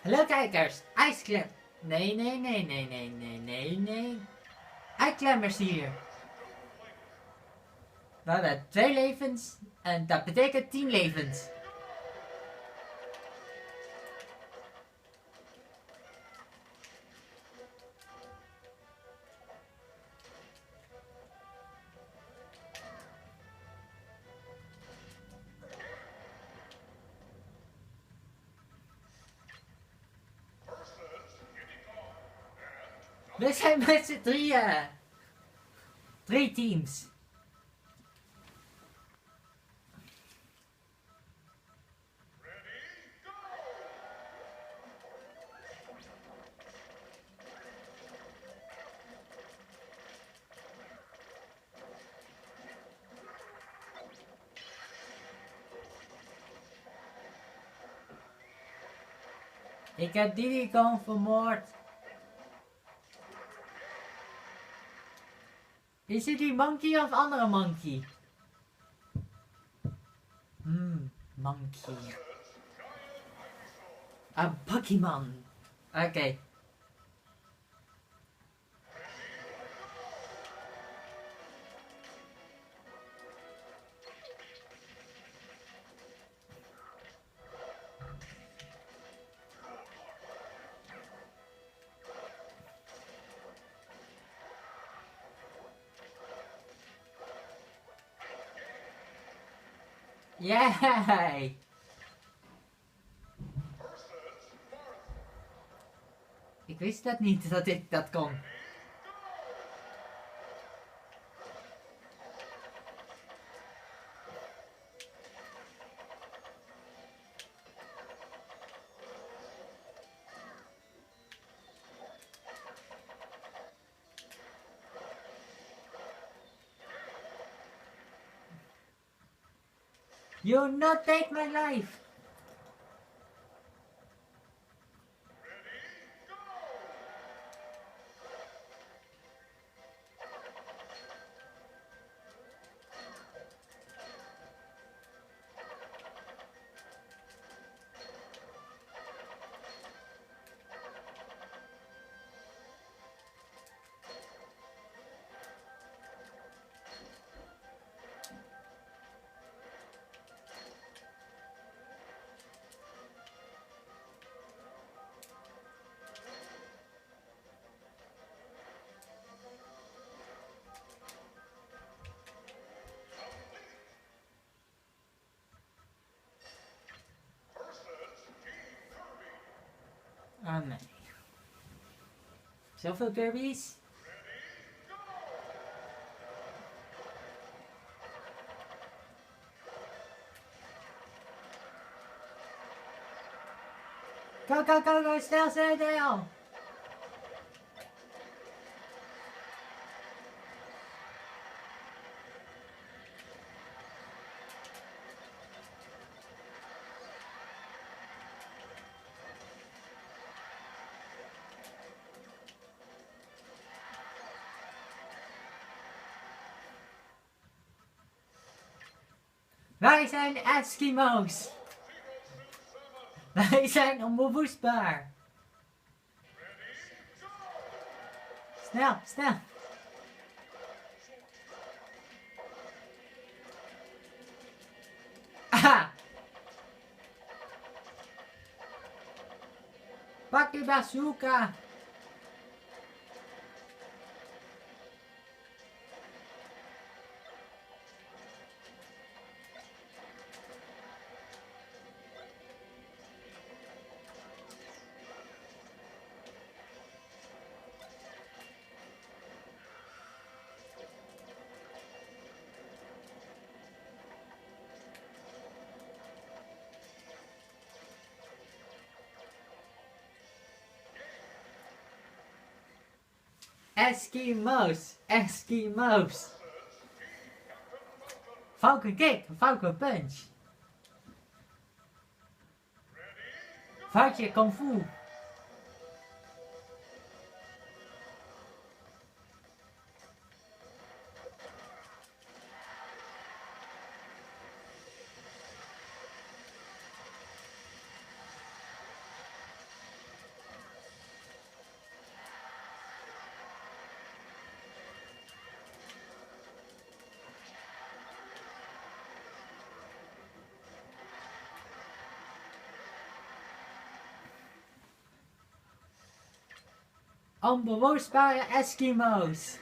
Hallo kijkers, ijsklem. Nee. IJsklemmers hier. We hebben 2 levens en dat betekent 10 levens. We zijn met z'n drieën. 3 teams. Ik heb Diddy gewoon vermoord. Is het die monkey of andere monkey? Monkey. Een Pokémon. Oké. Yay! Ik wist dat niet, dat ik dat kon. You not take my life! Oh nee. Zoveel Kirby's? Go, snel! Wij zijn Eskimo's! Wij zijn onbewoestbaar! Snel! Aha! Pak die bazooka! Eskimo's! Falcon kick, Falcon punch! Foutje kung fu! Onbewoonbare Eskimo's.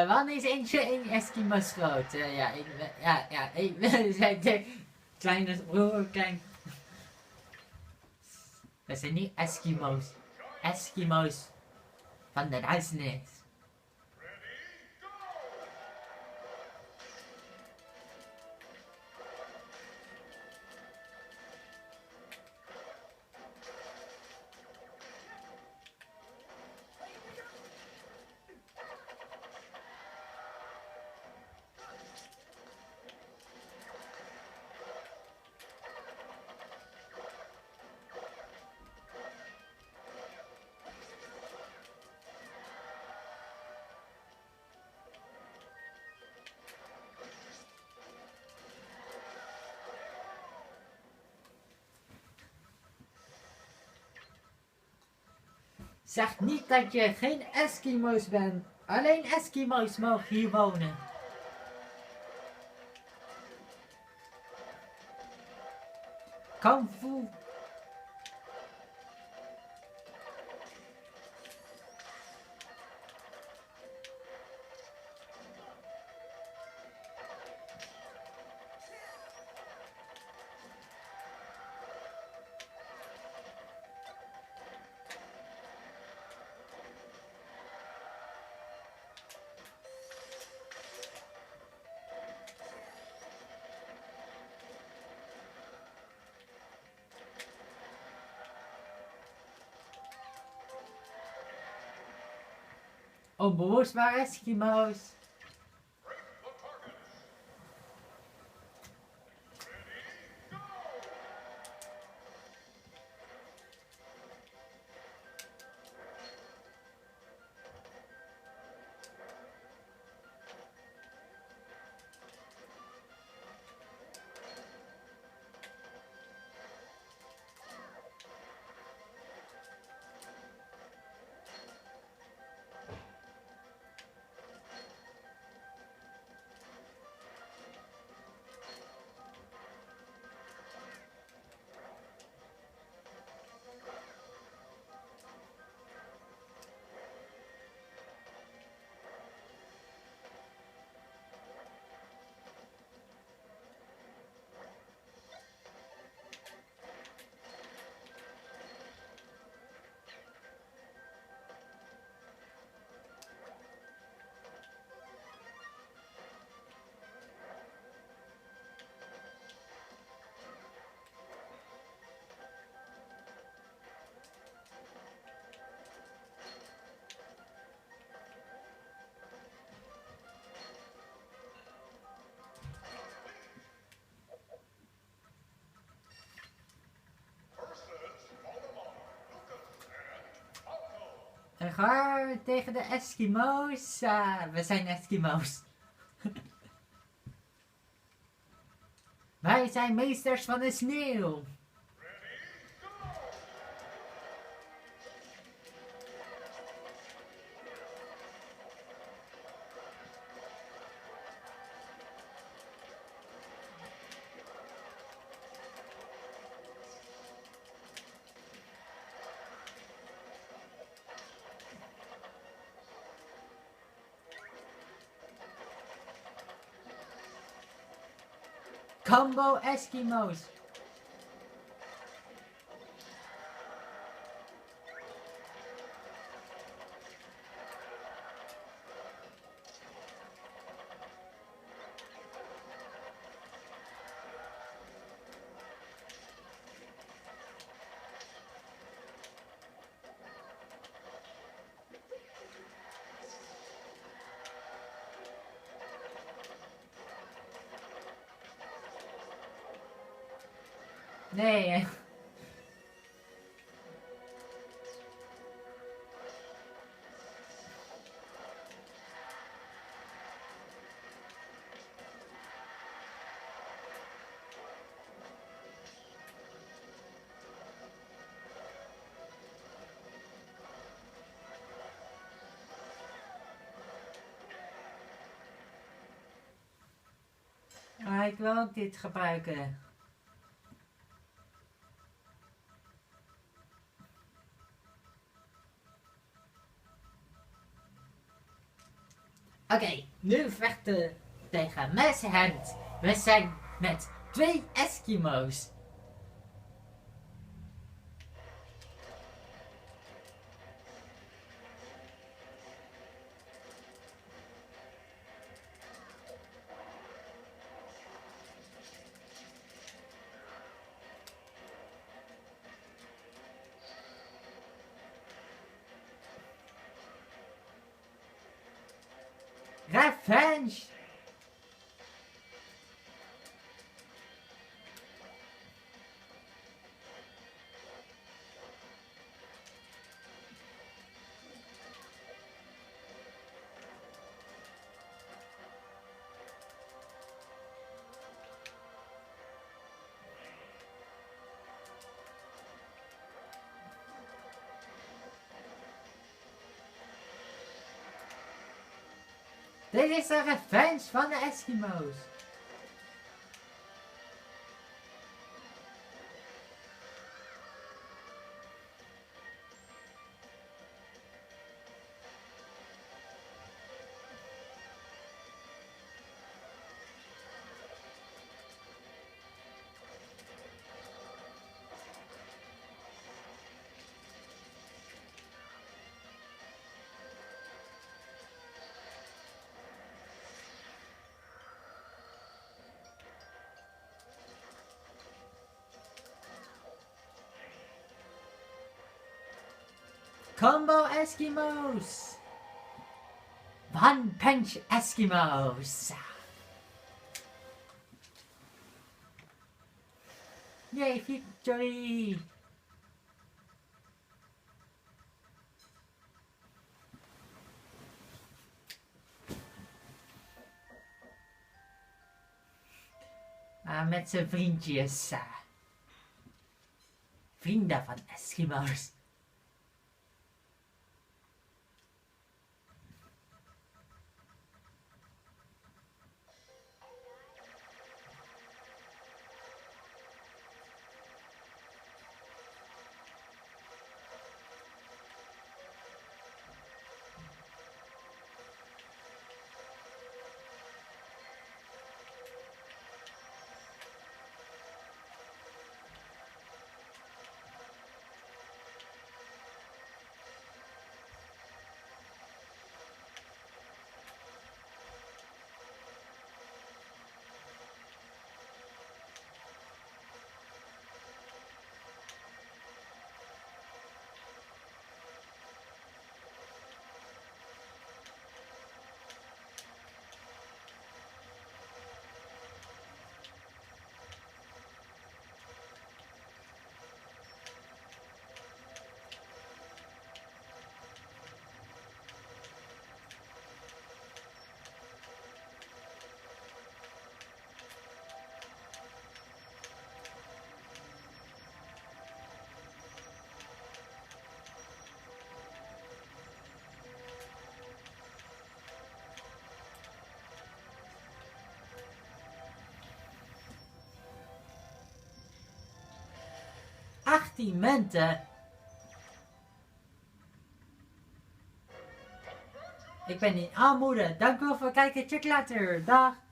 Wanneer is een Eskimo's groot? Ja, ik ben de kleine broer, klein. Dat zijn niet Eskimo's. Eskimo's van de duisternis. Zeg niet dat je geen Eskimo's bent. Alleen Eskimo's mogen hier wonen. Kung Fu. Onbewoonbare Eskimo's. En gaan we tegen de Eskimo's. We zijn Eskimo's. Wij zijn meesters van de sneeuw. Combo Eskimo's. Nee. Maar ik wil ook dit gebruiken. Oké, nu vechten tegen Messhand. We zijn met 2 Eskimo's. Revenge! Dit is de revenge van de Eskimo's. Combo Eskimos! One Punch Eskimos! Yay, victory! Met zijn vriendjes. Vrienden van Eskimo's. Achtimenten. Ik ben in armoede. Dank u wel voor het kijken. Check later. Dag.